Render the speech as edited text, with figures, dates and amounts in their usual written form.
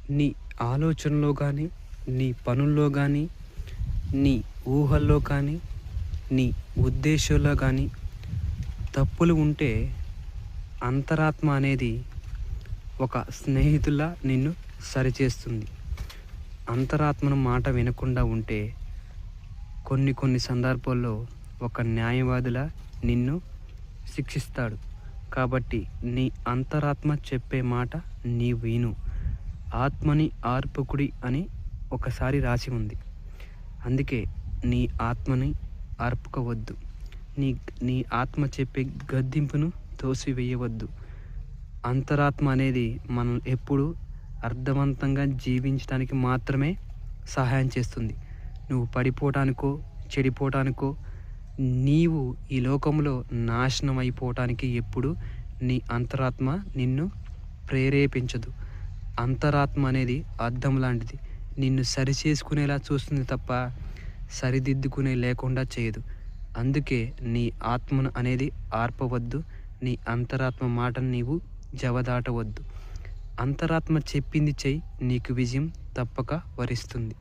నీ ఆలోచనలో కానీ, నీ పనుల్లో కానీ, నీ ఊహల్లో కానీ, నీ ఉద్దేశంలో కానీ తప్పులు ఉంటే అంతరాత్మ అనేది ఒక స్నేహితుల్లా నిన్ను సరిచేస్తుంది. అంతరాత్మను మాట వినకుండా ఉంటే కొన్ని కొన్ని సందర్భాల్లో ఒక న్యాయవాదిలా నిన్ను శిక్షిస్తాడు. కాబట్టి నీ అంతరాత్మ చెప్పే మాట నీవు విను. ఆత్మని ఆర్పకుడి అని ఒకసారి రాసి ఉంది. అందుకే నీ ఆత్మని ఆర్పుకోవద్దు. నీ నీ ఆత్మ చెప్పే గద్దింపును తోసివేయవద్దు. అంతరాత్మ అనేది మనం ఎప్పుడు అర్థవంతంగా జీవించడానికి మాత్రమే సహాయం చేస్తుంది. నువ్వు పడిపోవటానికో, చెడిపోవటానికో, నీవు ఈ లోకంలో నాశనం అయిపోవటానికి ఎప్పుడు నీ అంతరాత్మ నిన్ను ప్రేరేపించదు. అంతరాత్మ అనేది అద్దం లాంటిది. నిన్ను సరిచేసుకునేలా చూస్తుంది తప్ప సరిదిద్దుకునే లేకుండా చేయదు. అందుకే నీ ఆత్మను అనేది ఆర్పవద్దు. నీ అంతరాత్మ మాటను నీవు జవదాటవద్దు. అంతరాత్మ చెప్పింది చెయ్యి, నీకు విజయం తప్పక వరిస్తుంది.